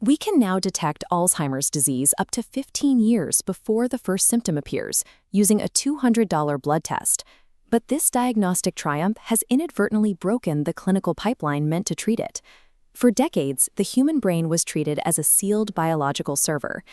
We can now detect Alzheimer's disease up to 15 years before the first symptom appears, using a $200 blood test. But this diagnostic triumph has inadvertently broken the clinical pipeline meant to treat it. For decades, the human brain was treated as a sealed biological server.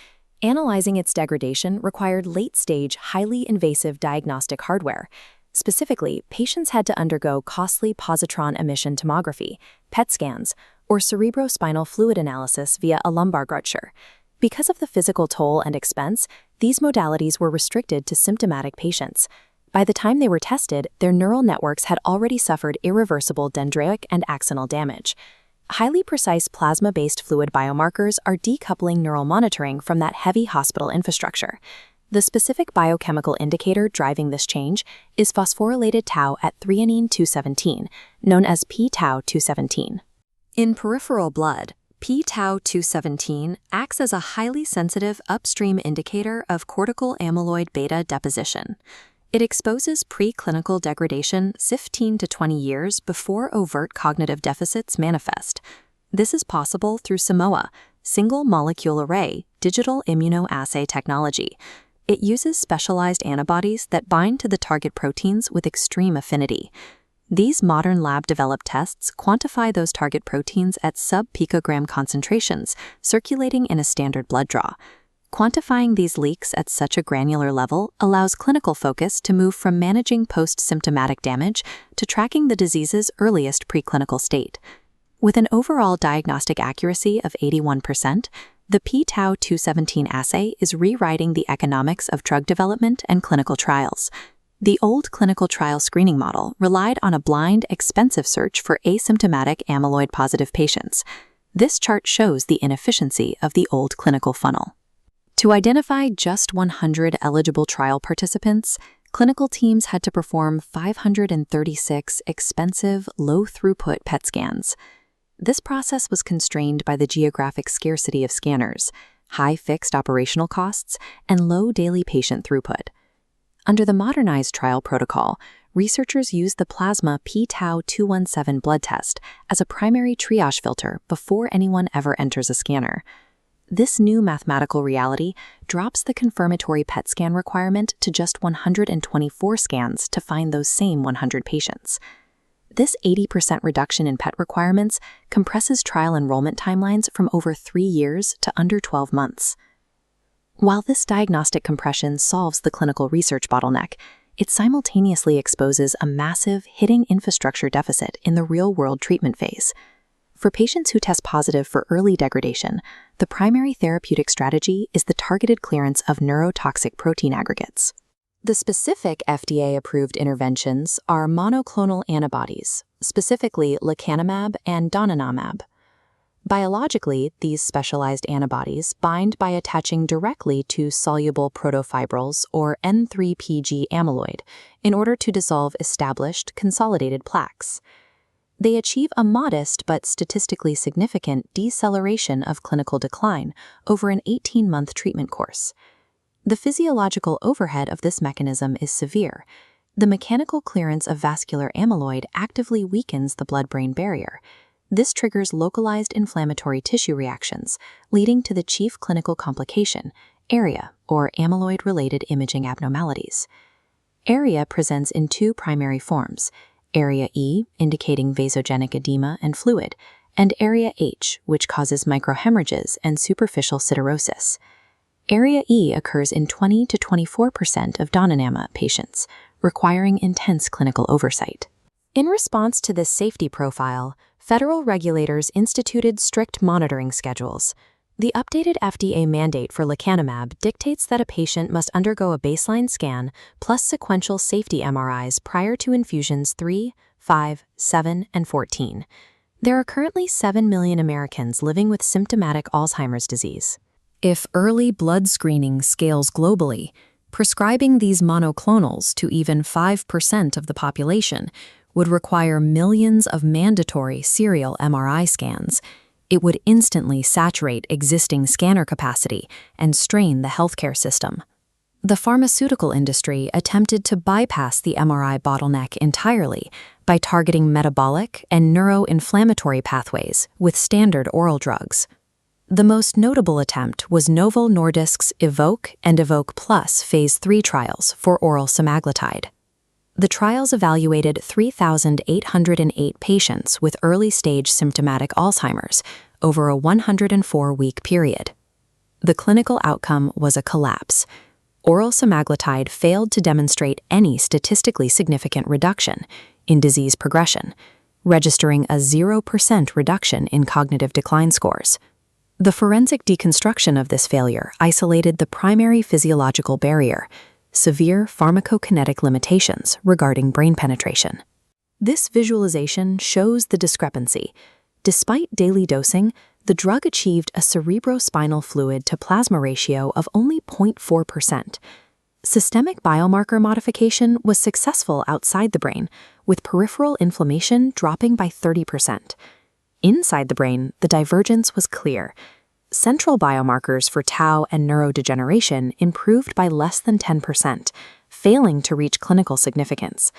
Analyzing its degradation required late-stage, highly invasive diagnostic hardware. Specifically, patients had to undergo costly positron emission tomography, PET scans, or cerebrospinal fluid analysis via a lumbar rupture. Because of the physical toll and expense, these modalities were restricted to symptomatic patients. By the time they were tested, their neural networks had already suffered irreversible dendritic and axonal damage. Highly precise plasma-based fluid biomarkers are decoupling neural monitoring from that heavy hospital infrastructure. The specific biochemical indicator driving this change is phosphorylated tau at threonine 217, known as p-tau 217. In peripheral blood, p-tau 217 acts as a highly sensitive upstream indicator of cortical amyloid beta deposition. It exposes preclinical degradation 15 to 20 years before overt cognitive deficits manifest. This is possible through SIMOA, single molecule array digital immunoassay technology. It uses specialized antibodies that bind to the target proteins with extreme affinity. These modern lab-developed tests quantify those target proteins at sub-picogram concentrations, circulating in a standard blood draw. Quantifying these leaks at such a granular level allows clinical focus to move from managing post-symptomatic damage to tracking the disease's earliest preclinical state. With an overall diagnostic accuracy of 81%, the p-tau 217 assay is rewriting the economics of drug development and clinical trials. The old clinical trial screening model relied on a blind, expensive search for asymptomatic amyloid-positive patients. This chart shows the inefficiency of the old clinical funnel. To identify just 100 eligible trial participants, clinical teams had to perform 536 expensive, low-throughput PET scans. This process was constrained by the geographic scarcity of scanners, high fixed operational costs, and low daily patient throughput. Under the modernized trial protocol, researchers used the plasma p-tau 217 blood test as a primary triage filter before anyone ever enters a scanner. This new mathematical reality drops the confirmatory PET scan requirement to just 124 scans to find those same 100 patients. This 80% reduction in PET requirements compresses trial enrollment timelines from over 3 years to under 12 months. While this diagnostic compression solves the clinical research bottleneck, it simultaneously exposes a massive hidden infrastructure deficit in the real-world treatment phase. For patients who test positive for early degradation, the primary therapeutic strategy is the targeted clearance of neurotoxic protein aggregates. The specific FDA-approved interventions are monoclonal antibodies, specifically lecanemab and donanemab. Biologically, these specialized antibodies bind by attaching directly to soluble protofibrils or N3-PG amyloid in order to dissolve established, consolidated plaques. They achieve a modest but statistically significant deceleration of clinical decline over an 18-month treatment course. The physiological overhead of this mechanism is severe. The mechanical clearance of vascular amyloid actively weakens the blood-brain barrier. This triggers localized inflammatory tissue reactions, leading to the chief clinical complication, ARIA, or amyloid-related imaging abnormalities. ARIA presents in two primary forms: Area E, indicating vasogenic edema and fluid, and Area H, which causes microhemorrhages and superficial siderosis. Area E occurs in 20 to 24% of donanemab patients, requiring intense clinical oversight. In response to this safety profile, federal regulators instituted strict monitoring schedules. The updated FDA mandate for lecanemab dictates that a patient must undergo a baseline scan plus sequential safety MRIs prior to infusions 3, 5, 7, and 14. There are currently 7 million Americans living with symptomatic Alzheimer's disease. If early blood screening scales globally, prescribing these monoclonals to even 5% of the population would require millions of mandatory serial MRI scans. It would instantly saturate existing scanner capacity and strain the healthcare system. The pharmaceutical industry attempted to bypass the MRI bottleneck entirely by targeting metabolic and neuroinflammatory pathways with standard oral drugs. The most notable attempt was Novo Nordisk's EVOKE and EVOKE Plus Phase 3 trials for oral semaglutide. The trials evaluated 3,808 patients with early-stage symptomatic Alzheimer's over a 104-week period. The clinical outcome was a collapse. Oral semaglutide failed to demonstrate any statistically significant reduction in disease progression, registering a 0% reduction in cognitive decline scores. The forensic deconstruction of this failure isolated the primary physiological barrier: severe pharmacokinetic limitations regarding brain penetration. This visualization shows the discrepancy. Despite daily dosing, the drug achieved a cerebrospinal fluid to plasma ratio of only 0.4%. Systemic biomarker modification was successful outside the brain, with peripheral inflammation dropping by 30%. Inside the brain, the divergence was clear. Central biomarkers for tau and neurodegeneration improved by less than 10%, failing to reach clinical significance.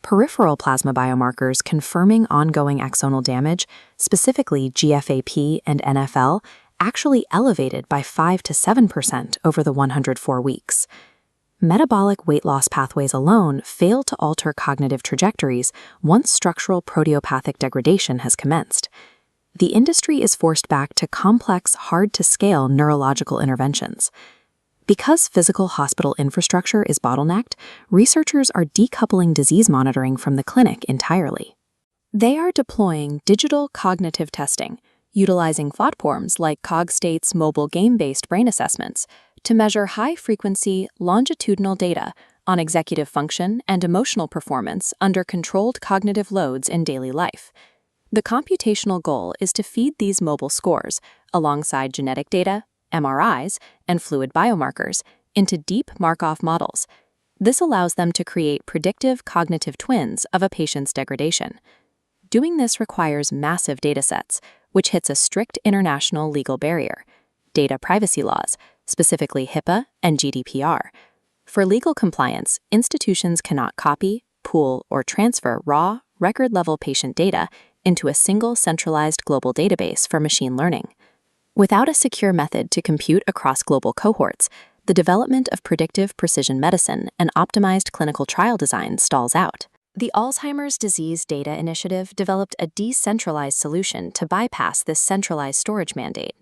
Peripheral plasma biomarkers confirming ongoing axonal damage, specifically GFAP and NFL, actually elevated by 5 to 7% over the 104 weeks. Metabolic weight loss pathways alone fail to alter cognitive trajectories once structural proteopathic degradation has commenced. The industry is forced back to complex, hard-to-scale neurological interventions. Because physical hospital infrastructure is bottlenecked, researchers are decoupling disease monitoring from the clinic entirely. They are deploying digital cognitive testing, utilizing platforms like Cogstate's mobile game-based brain assessments to measure high-frequency, longitudinal data on executive function and emotional performance under controlled cognitive loads in daily life. The computational goal is to feed these mobile scores, alongside genetic data, MRIs, and fluid biomarkers, into deep Markov models. This allows them to create predictive cognitive twins of a patient's degradation. Doing this requires massive datasets, which hits a strict international legal barrier: data privacy laws, specifically HIPAA and GDPR. For legal compliance, institutions cannot copy, pool, or transfer raw, record-level patient data into a single centralized global database for machine learning. Without a secure method to compute across global cohorts, the development of predictive precision medicine and optimized clinical trial design stalls out. The Alzheimer's Disease Data Initiative developed a decentralized solution to bypass this centralized storage mandate.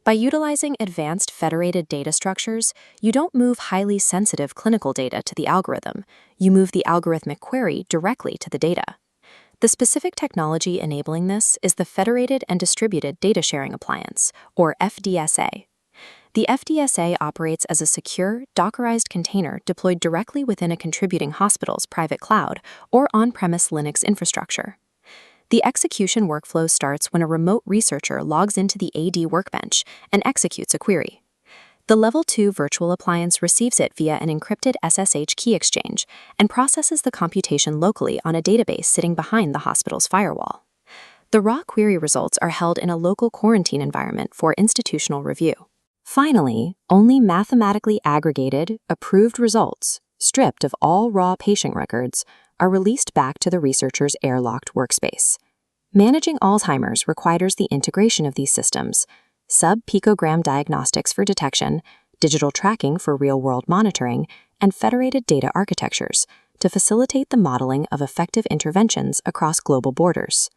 By utilizing advanced federated data structures, you don't move highly sensitive clinical data to the algorithm. You move the algorithmic query directly to the data. The specific technology enabling this is the Federated and Distributed Data Sharing Appliance, or FDSA. The FDSA operates as a secure, Dockerized container deployed directly within a contributing hospital's private cloud or on-premise Linux infrastructure. The execution workflow starts when a remote researcher logs into the ADDI workbench and executes a query. The Level 2 virtual appliance receives it via an encrypted SSH key exchange and processes the computation locally on a database sitting behind the hospital's firewall. The raw query results are held in a local quarantine environment for institutional review. Finally, only mathematically aggregated, approved results, stripped of all raw patient records, are released back to the researcher's airlocked workspace. Managing Alzheimer's requires the integration of these systems: sub-picogram diagnostics for detection, digital tracking for real-world monitoring, and federated data architectures to facilitate the modeling of effective interventions across global borders.